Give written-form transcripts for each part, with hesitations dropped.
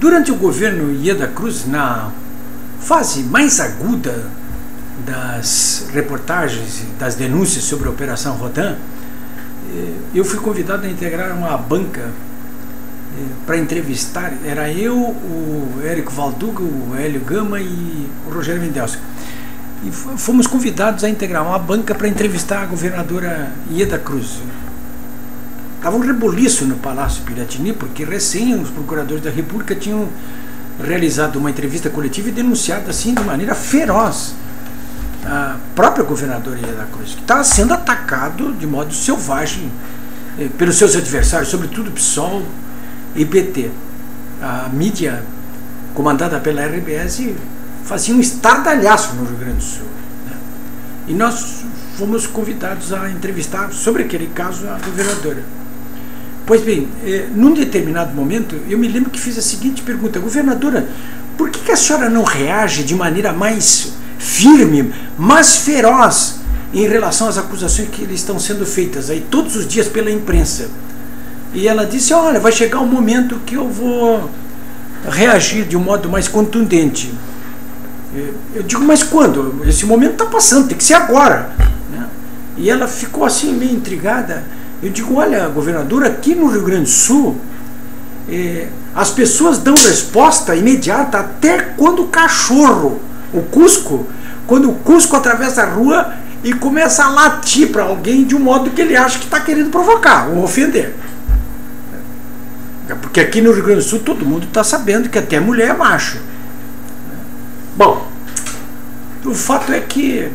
Durante o governo Ieda Cruz, na fase mais aguda das reportagens, das denúncias sobre a Operação Rodan, eu fui convidado a integrar uma banca para entrevistar. Era eu, o Érico Valduga, o Hélio Gama e o Rogério Mendelski. E fomos convidados a integrar uma banca para entrevistar a governadora Ieda Cruz. Estava um rebuliço no Palácio Piratini, porque recém os procuradores da República tinham realizado uma entrevista coletiva e denunciado assim de maneira feroz a própria governadora Ieda Cruz, que estava sendo atacado de modo selvagem pelos seus adversários, sobretudo PSOL e PT. A mídia comandada pela RBS fazia um estardalhaço no Rio Grande do Sul, né? E nós fomos convidados a entrevistar sobre aquele caso a governadora. Pois bem, num determinado momento, eu me lembro que fiz a seguinte pergunta: governadora, por que a senhora não reage de maneira mais firme, mais feroz em relação às acusações que lhe estão sendo feitas aí todos os dias pela imprensa? E ela disse: olha, vai chegar um momento que eu vou reagir de um modo mais contundente. Eu digo: mas quando? Esse momento está passando, tem que ser agora, né? E ela ficou assim meio intrigada. Eu digo: olha, governadora, aqui no Rio Grande do Sul, as pessoas dão resposta imediata até quando o cachorro, quando o Cusco atravessa a rua e começa a latir para alguém de um modo que ele acha que está querendo provocar ou ofender. Porque aqui no Rio Grande do Sul todo mundo está sabendo que até mulher é macho. Bom, o fato é que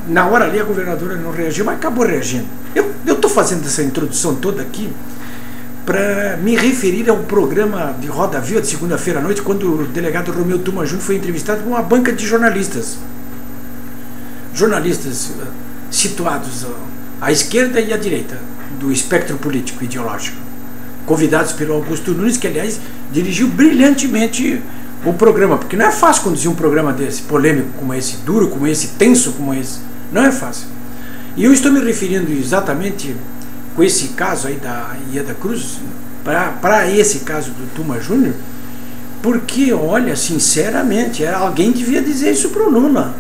na hora ali a governadora não reagiu, mas acabou reagindo. Eu estou fazendo essa introdução toda aqui para me referir ao programa de Roda Viva de segunda-feira à noite, quando o delegado Romeu Tuma Júnior foi entrevistado por uma banca de jornalistas. Jornalistas situados à esquerda e à direita do espectro político ideológico, convidados pelo Augusto Nunes, que aliás dirigiu brilhantemente o programa, porque não é fácil conduzir um programa desse, polêmico como esse, duro como esse, tenso como esse, não é fácil. E eu estou me referindo exatamente com esse caso aí da Ieda Cruz, para esse caso do Tuma Júnior, porque, olha, sinceramente, alguém devia dizer isso para o Lula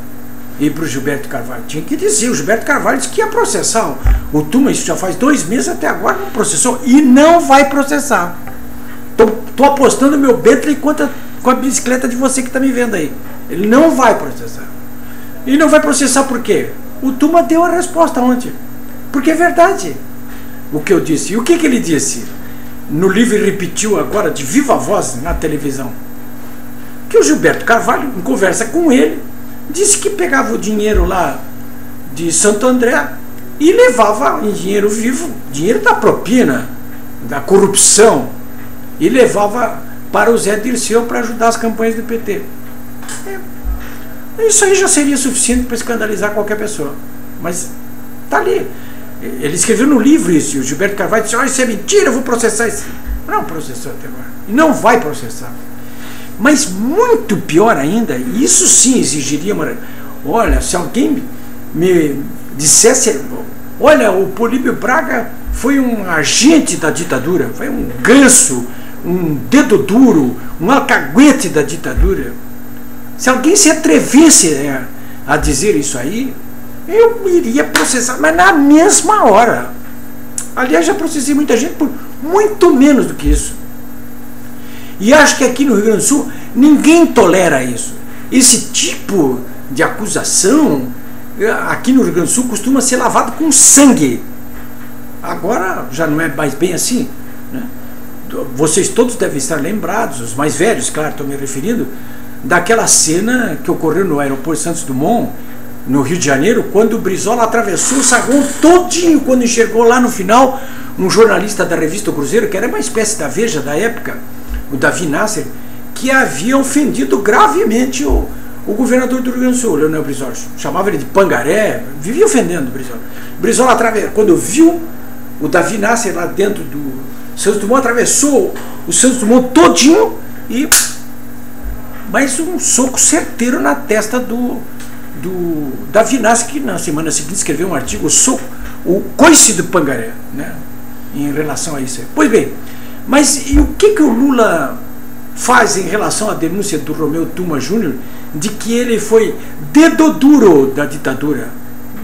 e para o Gilberto Carvalho. Tinha que dizer. O Gilberto Carvalho disse que ia processar o Tuma, isso já faz 2 meses, até agora não processou e não vai processar. Estou apostando meu Bentley com a bicicleta de você que está me vendo aí. Ele não vai processar. E não vai processar por quê? O Tuma deu a resposta ontem. Porque é verdade o que eu disse. E o que ele disse? No livro ele repetiu agora de viva voz na televisão. Que o Gilberto Carvalho, em conversa com ele, disse que pegava o dinheiro lá de Santo André e levava em dinheiro vivo, dinheiro da propina, da corrupção, e levava para o Zé Dirceu para ajudar as campanhas do PT. Isso aí já seria suficiente para escandalizar qualquer pessoa. Mas está ali. Ele escreveu no livro isso, e o Gilberto Carvalho disse: isso é mentira, eu vou processar isso. Não processou até agora. E não vai processar. Mas muito pior ainda, isso sim exigiria uma... Olha, se alguém me dissesse: olha, o Políbio Braga foi um agente da ditadura, foi um ganso, um dedo duro, um alcaguete da ditadura. Se alguém se atrevesse a dizer isso aí, eu iria processar, mas na mesma hora. Aliás, já processei muita gente por muito menos do que isso. E acho que aqui no Rio Grande do Sul ninguém tolera isso. Esse tipo de acusação aqui no Rio Grande do Sul costuma ser lavado com sangue. Agora já não é mais bem assim, né? Vocês todos devem estar lembrados, os mais velhos, claro, estou me referindo, daquela cena que ocorreu no aeroporto Santos Dumont, no Rio de Janeiro, quando o Brizola atravessou o saguão todinho, quando enxergou lá no final um jornalista da revista O Cruzeiro, que era uma espécie da Veja da época, o Davi Nasser, que havia ofendido gravemente o governador do Rio Grande do Sul, Leonel Brizola. Chamava ele de pangaré, vivia ofendendo o Brizola. Brizola, quando viu o Davi Nasser lá dentro do Santos Dumont, atravessou o Santos Dumont todinho e mais um soco certeiro na testa do Davi Nasser, que na semana seguinte escreveu um artigo, o coice do pangaré, né, em relação a isso. Pois bem, Mas e o que o Lula faz em relação à denúncia do Romeu Tuma Júnior de que ele foi dedo duro da ditadura,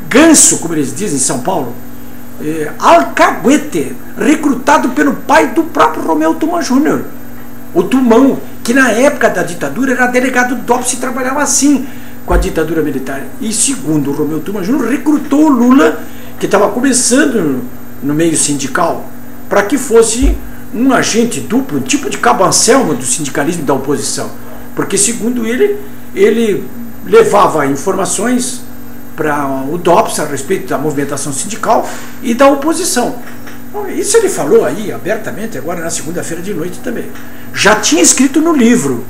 ganso, como eles dizem em São Paulo, alcaguete, recrutado pelo pai do próprio Romeu Tuma Júnior, o Tumão, que na época da ditadura era delegado do DOPS e trabalhava assim com a ditadura militar. E segundo o Romeu Tuma Júnior, recrutou o Lula, que estava começando no meio sindical, para que fosse um agente duplo, um tipo de Cabo Anselmo do sindicalismo e da oposição. Porque segundo ele levava informações para o DOPS a respeito da movimentação sindical e da oposição. Isso ele falou aí abertamente agora na segunda-feira de noite também. Já tinha escrito no livro.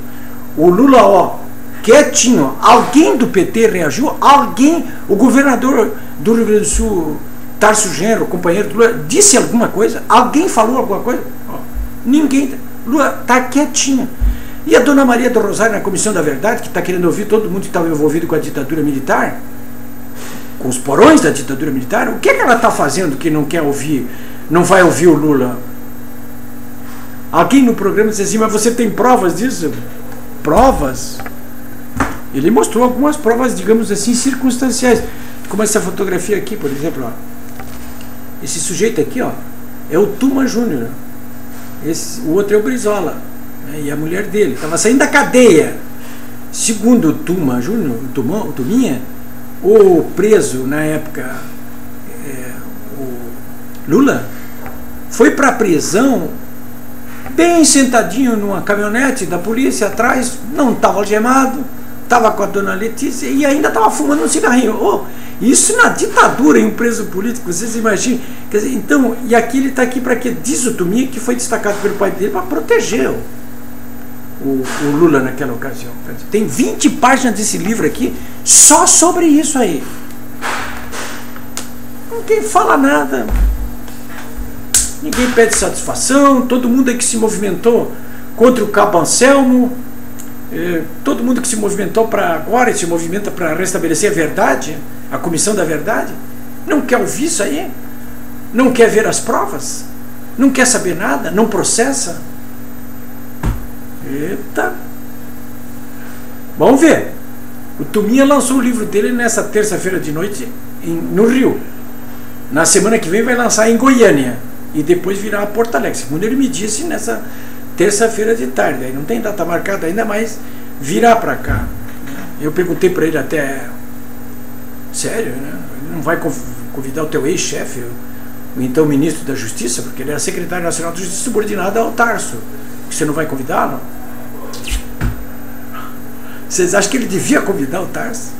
O Lula, ó, quietinho. Alguém do PT reagiu? Alguém? O governador do Rio Grande do Sul, Tarso Genro, companheiro do Lula, disse alguma coisa? Alguém falou alguma coisa? Ó, ninguém. Lula está quietinho. E a dona Maria do Rosário, na Comissão da Verdade, que está querendo ouvir todo mundo que estava envolvido com a ditadura militar, com os porões da ditadura militar, o que ela está fazendo que não quer ouvir, não vai ouvir o Lula? Alguém no programa disse assim, mas você tem provas disso? Provas? Ele mostrou algumas provas, digamos assim, circunstanciais, como essa fotografia aqui, por exemplo, ó. Esse sujeito aqui, ó, é o Tuma Júnior, o outro é o Brizola, né, e a mulher dele estava saindo da cadeia. Segundo o Tuma Júnior, o Tuminha, o preso na época, o Lula, foi para a prisão bem sentadinho numa caminhonete da polícia atrás, não estava algemado, estava com a dona Letícia e ainda estava fumando um cigarrinho. Oh, isso na ditadura, em um preso político, vocês imaginam? Quer dizer, então, e aqui ele está aqui para quê? Diz o Tuminha que foi destacado pelo pai dele para proteger o Lula naquela ocasião. Tem 20 páginas desse livro aqui só sobre isso aí. Ninguém fala nada. Ninguém pede satisfação, todo mundo é que se movimentou contra o Cabo Anselmo, todo mundo que se movimentou para agora, se movimenta para restabelecer a verdade, a Comissão da Verdade, não quer ouvir isso aí, não quer ver as provas, não quer saber nada, não processa. Eita! Vamos ver. O Tuminha lançou o livro dele nessa terça-feira de noite no Rio. Na semana que vem vai lançar em Goiânia. E depois virá a Porto Alegre, segundo ele me disse, nessa terça-feira de tarde. Aí não tem data marcada ainda, mas virá para cá. Eu perguntei para ele até, sério, né? Ele não vai convidar o teu ex-chefe, o então ministro da Justiça, porque ele era secretário nacional da Justiça subordinado ao Tarso. Você não vai convidá-lo? Vocês acham que ele devia convidar o Tarso?